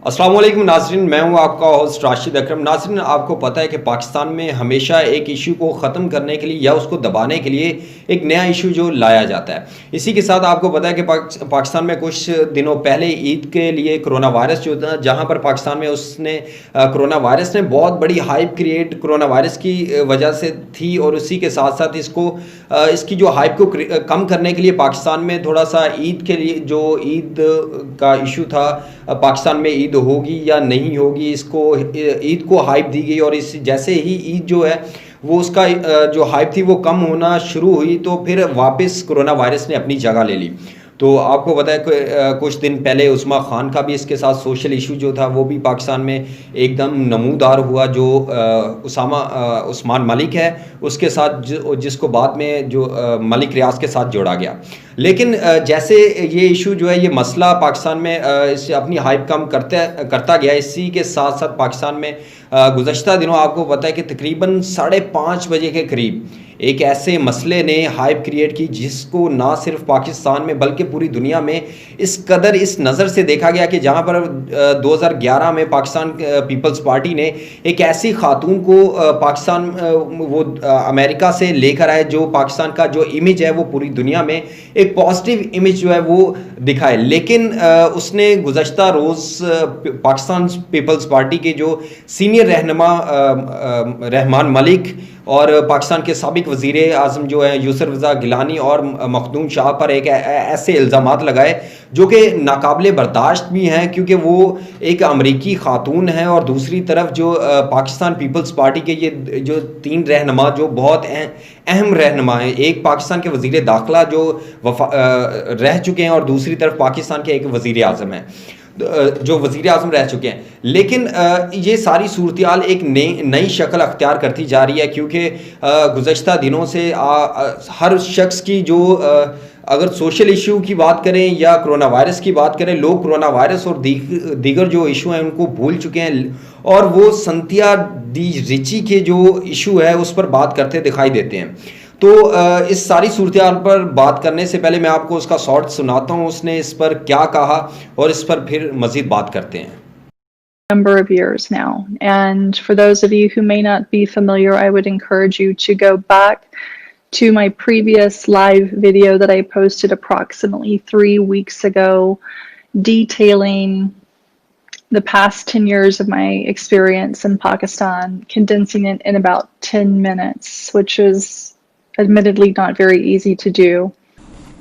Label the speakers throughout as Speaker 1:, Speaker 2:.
Speaker 1: अस्सलाम वालेकुम नाज़रीन, मैं हूं आपका होस्ट राशिद अकरम। नाज़रीन, आपको पता है कि पाकिस्तान में हमेशा एक इशू को ख़त्म करने के लिए या उसको दबाने के लिए एक नया इशू जो लाया जाता है। इसी के साथ आपको पता है कि पाकिस्तान में कुछ दिनों पहले ईद के लिए कोरोना वायरस जो था, जहां पर पाकिस्तान में उसने कोरोना वायरस ने बहुत बड़ी हाइप क्रिएट कोरोना वायरस की वजह से थी, और उसी के साथ साथ इसकी जो हाइप को कम करने के लिए पाकिस्तान में थोड़ा सा ईद के लिए जो ईद का इशू था, पाकिस्तान में ईद होगी या नहीं होगी, इसको ईद को हाइप दी गई। और इस जैसे ही ईद जो है वो उसका जो हाइप थी वो कम होना शुरू हुई, तो फिर वापस कोरोना वायरस ने अपनी जगह ले ली। तो आपको पता है कि कुछ दिन पहले उस्मा खान का भी इसके साथ सोशल इशू जो था वो भी पाकिस्तान में एकदम नमूदार हुआ, जो उस्मान मलिक है उसके साथ, जिसको बाद में जो मलिक रियाज के साथ जोड़ा गया। लेकिन जैसे ये इशू जो है, ये मसला पाकिस्तान में इससे अपनी हाइप कम करता गया। इसी के साथ साथ पाकिस्तान में गुज़श्ता दिनों आपको पता है कि तकरीबन 5:30 बजे के करीब एक ऐसे मसले ने हाइप क्रिएट की, जिसको ना सिर्फ पाकिस्तान में बल्कि पूरी दुनिया में इस कदर इस नज़र से देखा गया कि जहां पर 2011 में पाकिस्तान पीपल्स पार्टी ने एक ऐसी खातून को पाकिस्तान वो अमेरिका से लेकर आए, जो पाकिस्तान का जो इमेज है वो पूरी दुनिया में एक पॉजिटिव इमेज जो है वो दिखाए। लेकिन उसने गुज़श्ता रोज़ पाकिस्तान पीपल्स पार्टी के जो सीनियर रहनुमा रहमान मलिक और पाकिस्तान के साबिक वज़ीर आज़म जो है यूसुफ रज़ा गिलानी और मखदूम शाह पर एक ऐसे इल्ज़ामात लगाए जो कि नाकाबिले बर्दाश्त भी हैं, क्योंकि वो एक अमरीकी खातून है, और दूसरी तरफ जो पाकिस्तान पीपल्स पार्टी के ये जो 3 रहनुमा जो बहुत अहम रहनुमा हैं, एक पाकिस्तान के वज़ीर दाखिला जो रह चुके हैं, और दूसरी तरफ पाकिस्तान के एक वज़ीर आज़म हैं जो वज़ीर आज़म रह चुके हैं। लेकिन ये सारी सूरत एक नई शक्ल अख्तियार करती जा रही है, क्योंकि गुज़श्ता दिनों से हर शख्स की जो अगर सोशल इशू की बात करें या कोरोना वायरस की बात करें, लोग कोरोना वायरस और दीगर जो इशू हैं उनको भूल चुके हैं, और वो संथिया डी रिची के जो इशू है उस पर बात करते दिखाई देते हैं। तो इस सारी सूरत पर बात करने से पहले मैं आपको उसका शॉर्ट सुनाता हूँ, उसने इस पर क्या कहा, और इस पर फिर मज़ीद बात करते हैं।
Speaker 2: Number of years now, and for those of you who may not be familiar, I would encourage you to go back to my previous live video that I posted approximately 3 weeks ago, detailing the past 10 years of my experience in Pakistan, condensing it in about 10 minutes, which is admittedly not very easy to do.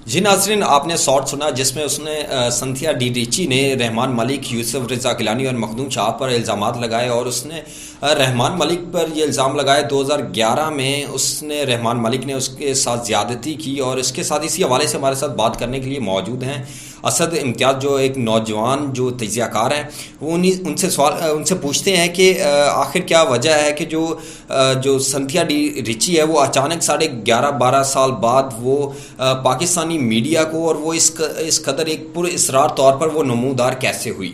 Speaker 1: जी नाज़रीन, आपने short सुना जिसमें उसने संथिया D Richie ने रहमान मलिक, यूसुफ रज़ा गिलानी और मखदूम शाह पर इल्ज़ामात लगाए, और उसने रहमान मलिक पर ये इल्ज़ाम लगाए 2011 में उसने रहमान मलिक ने उसके साथ ज़्यादती की। और इसके साथ इसी हवाले से हमारे साथ बात करने के लिए मौजूद हैं असद इम्तियाज़, जो एक नौजवान जो तजियाकार हैं। वो उनसे पूछते हैं कि आखिर क्या वजह है कि जो संथिया डी रिची है वो अचानक 11.5-12 साल बाद वो पाकिस्तानी मीडिया को, और वो इस कदर एक पुरअसरार तौर पर वो नमूदार कैसे हुई।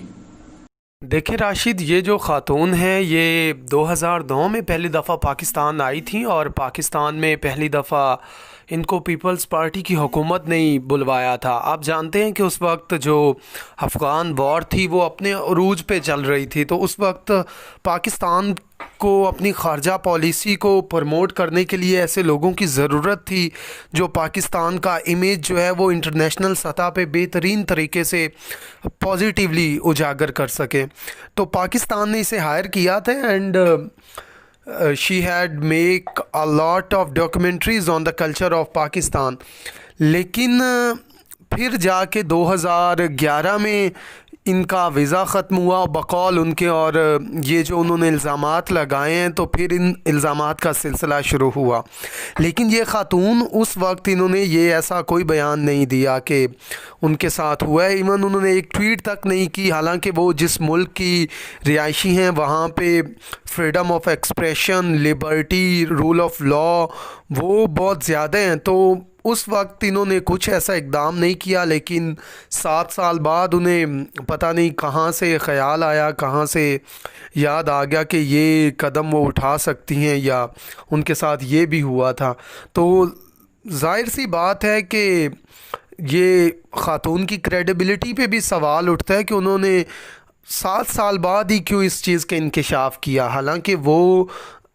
Speaker 3: देखिए राशिद, ये जो ख़ातून है ये 2009 में पहली दफ़ा पाकिस्तान आई थी, और पाकिस्तान में पहली दफ़ा इनको पीपल्स पार्टी की हुकूमत ने ही बुलवाया था। आप जानते हैं कि उस वक्त जो अफ़गान वॉर थी वो अपने अरूज पे चल रही थी, तो उस वक्त पाकिस्तान को अपनी ख़ारजा पॉलिसी को प्रमोट करने के लिए ऐसे लोगों की ज़रूरत थी जो पाकिस्तान का इमेज जो है वो इंटरनेशनल सतह पे बेहतरीन तरीके से पॉजिटिवली उजागर कर सके। तो पाकिस्तान ने इसे हायर किया था, and she had make a lot of documentaries on the culture of Pakistan। लेकिन फिर जाके 2011 में इनका वीज़ा ख़त्म हुआ बकौल उनके, और ये जो उन्होंने इल्ज़ामात लगाए हैं तो फिर इन इल्ज़ामात का सिलसिला शुरू हुआ। लेकिन ये ख़ातून उस वक्त इन्होंने ये ऐसा कोई बयान नहीं दिया कि उनके साथ हुआ है। इवन उन्होंने एक ट्वीट तक नहीं की, हालांकि वो जिस मुल्क की रिहायशी हैं वहाँ पे freedom of expression, liberty, rule of law वो बहुत ज़्यादा हैं। तो उस वक्त इन्होंने कुछ ऐसा इकदाम नहीं किया, लेकिन 7 साल बाद उन्हें पता नहीं कहाँ से ख़याल आया, कहाँ से याद आ गया कि ये कदम वो उठा सकती हैं, या उनके साथ ये भी हुआ था। तो जाहिर सी बात है कि ये ख़ातून की क्रेडिबिलिटी पे भी सवाल उठता है कि उन्होंने 7 साल बाद ही क्यों इस चीज़ का इंकशाफ किया, हालांकि वो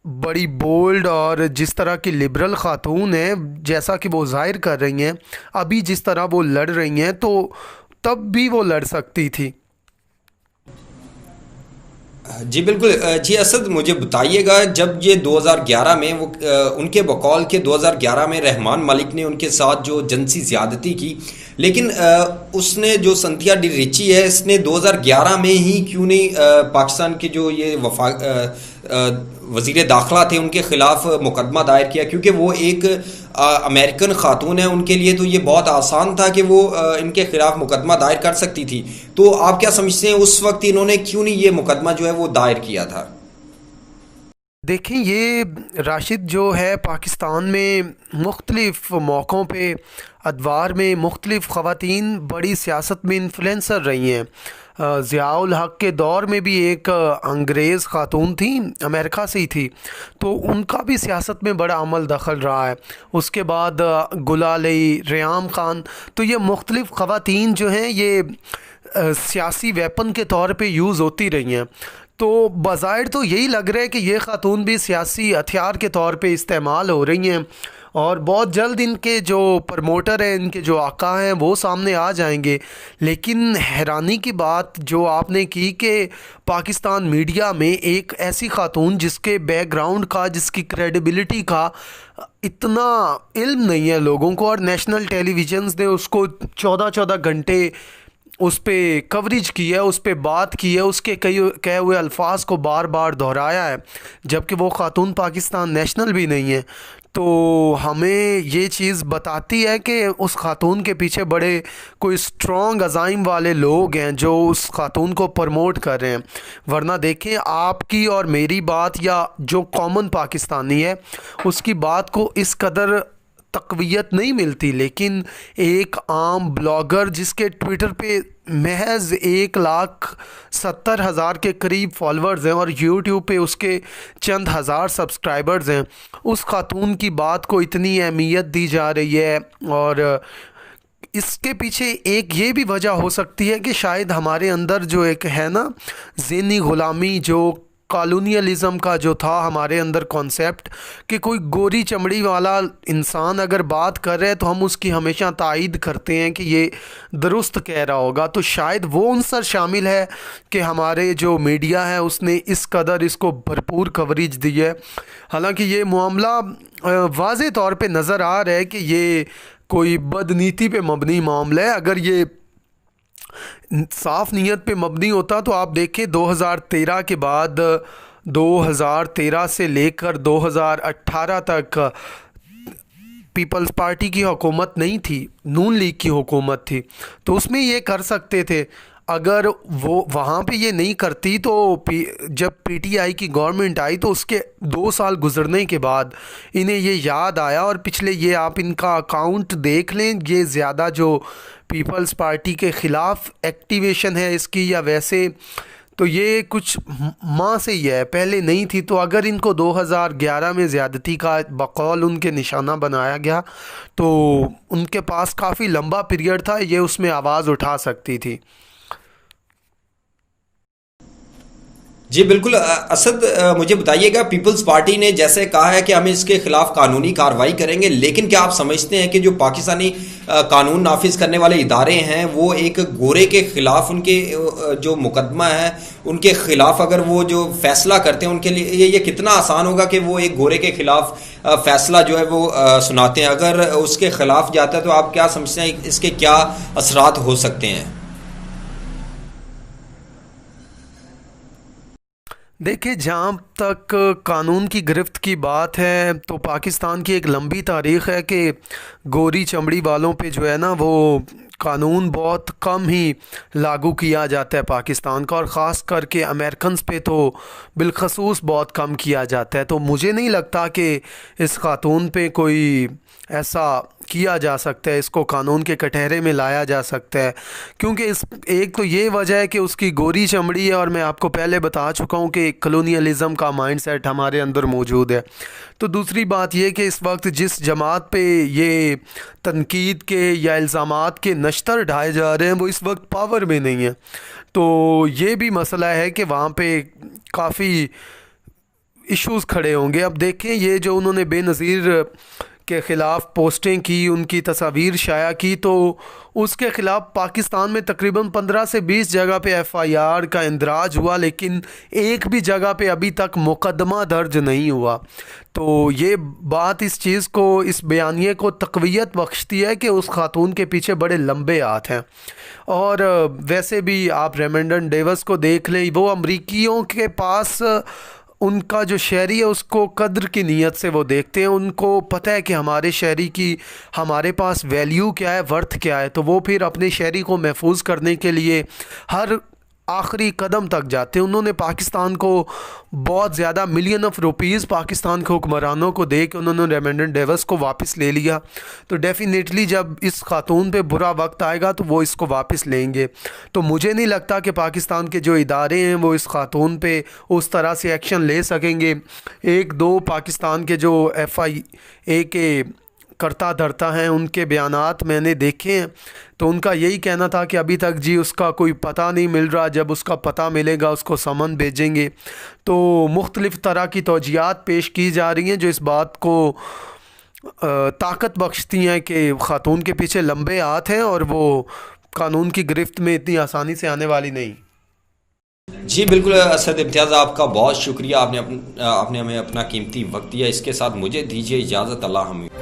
Speaker 3: बड़ी बोल्ड और जिस तरह की लिबरल खातून है, जैसा कि वो जाहिर कर रही हैं, अभी जिस तरह वो लड़ रही हैं, तो तब भी वो लड़ सकती थी।
Speaker 1: जी बिल्कुल। जी असद, मुझे बताइएगा, जब ये 2011 में वो उनके बकौल के 2011 में रहमान मलिक ने उनके साथ जो जिनसी ज़्यादती की, लेकिन उसने जो संथिया डी रिची है, इसने 2011 में ही क्यों नहीं पाकिस्तान के जो ये वज़ीर दाखिला थे उनके ख़िलाफ़ मुकदमा दायर किया? क्योंकि वो एक अमेरिकन ख़ातून है, उनके लिए तो ये बहुत आसान था कि वो इनके ख़िलाफ़ मुकदमा दायर कर सकती थी। तो आप क्या समझते हैं उस वक्त इन्होंने क्यों नहीं ये मुकदमा जो है वो दायर किया था?
Speaker 3: देखें, ये राशिद जो है पाकिस्तान में मुख्तलिफ़ मौक़ों पे अदवार में मुख्तलिफ़ ख़वातीन बड़ी सियासत में इन्फ्लुएंसर रही हैं। ज़ियाउल हक़ के दौर में भी एक अंग्रेज़ ख़ातून थी, अमेरिका से ही थी, तो उनका भी सियासत में बड़ा अमल दखल रहा है। उसके बाद गुलाली, रियाम ख़ान, तो ये मुख्तलिफ़ ख़वातीन जो हैं ये सियासी वेपन के तौर पे यूज़ होती रही हैं। तो बज़ाहिर तो यही लग रहा है कि ये ख़ातून भी सियासी हथियार के तौर पे इस्तेमाल हो रही हैं, और बहुत जल्द इनके जो प्रमोटर हैं, इनके जो आका हैं, वो सामने आ जाएंगे। लेकिन हैरानी की बात जो आपने की कि पाकिस्तान मीडिया में एक ऐसी ख़ातून जिसके बैकग्राउंड का, जिसकी क्रेडिबिलिटी का इतना इल्म नहीं है लोगों को, और नेशनल टेलीविजन्स ने उसको 14-14 घंटे उस पर कवरेज की है, उस पर बात की है, उसके कई कहे हुए अल्फाज को बार बार दोहराया है, जबकि वो ख़ातून पाकिस्तान नेशनल भी नहीं है। तो हमें ये चीज़ बताती है कि उस ख़ातून के पीछे बड़े कोई स्ट्रॉन्ग अज़ाइम वाले लोग हैं जो उस ख़ातून को प्रमोट कर रहे हैं। वरना देखें, आपकी और मेरी बात या जो कॉमन पाकिस्तानी है उसकी बात को इस कदर तक़वियत नहीं मिलती, लेकिन एक आम ब्लॉगर जिसके ट्विटर पे महज 1,70,000 के करीब फॉलोअर्स हैं और यूट्यूब पे उसके चंद हज़ार सब्सक्राइबर्स हैं, उस खातून की बात को इतनी अहमियत दी जा रही है। और इसके पीछे एक ये भी वजह हो सकती है कि शायद हमारे अंदर जो एक है ना ज़हनी ग़ुलामी, जो कॉलोनियलिज़म का जो था हमारे अंदर कॉन्सेप्ट, कि कोई गोरी चमड़ी वाला इंसान अगर बात कर रहा है तो हम उसकी हमेशा तायीद करते हैं कि ये दुरुस्त कह रहा होगा। तो शायद वो अंसर शामिल है कि हमारे जो मीडिया है उसने इस कदर इसको भरपूर कवरेज दी है। हालांकि ये मामला वाज़े तौर पे नज़र आ रहा है कि ये कोई बदनीति पे मबनी मामला है। अगर ये साफ नीयत पे मबनी होता तो आप देखें 2013 के बाद, 2013 से लेकर 2018 तक पीपल्स पार्टी की हुकूमत नहीं थी, नून लीग की हुकूमत थी, तो उसमें ये कर सकते थे। अगर वो वहाँ पे ये नहीं करती तो जब पीटीआई की गवर्नमेंट आई तो उसके 2 साल गुजरने के बाद इन्हें ये याद आया, और पिछले ये आप इनका अकाउंट देख लें, ये ज़्यादा जो पीपल्स पार्टी के ख़िलाफ़ एक्टिवेशन है इसकी या वैसे, तो ये कुछ माह से ही है, पहले नहीं थी। तो अगर इनको 2011 में ज़्यादती का बकौल उनके निशाना बनाया गया तो उनके पास काफ़ी लंबा पीरियड था, ये उसमें आवाज़ उठा सकती थी।
Speaker 1: जी बिल्कुल। असद, मुझे बताइएगा, पीपल्स पार्टी ने जैसे कहा है कि हम इसके खिलाफ कानूनी कार्रवाई करेंगे, लेकिन क्या आप समझते हैं कि जो पाकिस्तानी कानून नाफिज करने वाले इदारे हैं वो एक गोरे के खिलाफ उनके जो मुकदमा है उनके खिलाफ अगर वो जो फैसला करते हैं उनके लिए ये कितना आसान होगा कि वो एक गोरे के खिलाफ फैसला जो है वो सुनाते हैं? अगर उसके खिलाफ जाता है तो आप क्या समझते हैं इसके क्या असरात हो सकते हैं?
Speaker 3: देखिए, जहाँ तक कानून की गिरफ्त की बात है तो पाकिस्तान की एक लंबी तारीख़ है कि गोरी चमड़ी वालों पे जो है ना वो कानून बहुत कम ही लागू किया जाता है पाकिस्तान का, और ख़ास करके अमेरिकन्स पे तो बिलखसूस बहुत कम किया जाता है। तो मुझे नहीं लगता कि इस खातून पे कोई ऐसा किया जा सकता है, इसको कानून के कटहरे में लाया जा सकता है। क्योंकि इस एक तो ये वजह है कि उसकी गोरी चमड़ी है, और मैं आपको पहले बता चुका हूँ कि कॉलोनियलिज़म का माइंडसेट हमारे अंदर मौजूद है। तो दूसरी बात ये कि इस वक्त जिस जमात पे ये तनकीद के या इल्ज़ामात के नश्तर ढाए जा रहे हैं वो इस वक्त पावर में नहीं है। तो ये भी मसला है कि वहाँ पे काफ़ी इश्यूज़ खड़े होंगे। अब देखें, ये जो उन्होंने बेनज़ीर के ख़िलाफ़ पोस्टें की, उनकी तस्वीर शाया की, तो उसके ख़िलाफ़ पाकिस्तान में तकरीबन 15 से 20 जगह पे FIR का इंदराज हुआ, लेकिन एक भी जगह पे अभी तक मुकदमा दर्ज नहीं हुआ। तो ये बात इस चीज़ को, इस बयानिए को तक़वियत बख्शती है कि उस खातून के पीछे बड़े लंबे हाथ हैं। और वैसे भी आप रेमंडन डेविस को देख लें, वो अमरीकियों के पास उनका जो शहरी है उसको कद्र की नीयत से वो देखते हैं। उनको पता है कि हमारे शहरी की हमारे पास वैल्यू क्या है, वर्थ क्या है, तो वो फिर अपने शहरी को महफूज करने के लिए हर आखिरी कदम तक जाते हैं। उन्होंने पाकिस्तान को बहुत ज़्यादा मिलियन ऑफ रुपीज़ पाकिस्तान के हुक्मरानों को दे के उन्होंने रेमंडन डेविस को वापस ले लिया। तो डेफिनेटली जब इस खातून पे बुरा वक्त आएगा तो वो इसको वापस लेंगे। तो मुझे नहीं लगता कि पाकिस्तान के जो इदारे हैं वो इस खातून पे उस तरह से एक्शन ले सकेंगे। एक दो पाकिस्तान के जो FIA के करता धरता हैं उनके बयानात मैंने देखे हैं, तो उनका यही कहना था कि अभी तक जी उसका कोई पता नहीं मिल रहा, जब उसका पता मिलेगा उसको समन भेजेंगे। तो मुख्तलिफ़ तरह की तौजियात पेश की जा रही हैं जो इस बात को ताकत बख्शती हैं कि ख़ातून के पीछे लंबे हाथ हैं और वो कानून की गिरफ्त में इतनी आसानी से आने वाली नहीं।
Speaker 1: जी बिल्कुल असद इम्तियाज़, आपका बहुत शुक्रिया, आपने हमें अपना कीमती वक्त दिया। इसके साथ मुझे दीजिए इजाज़त। अल्लाह हाफ़िज़।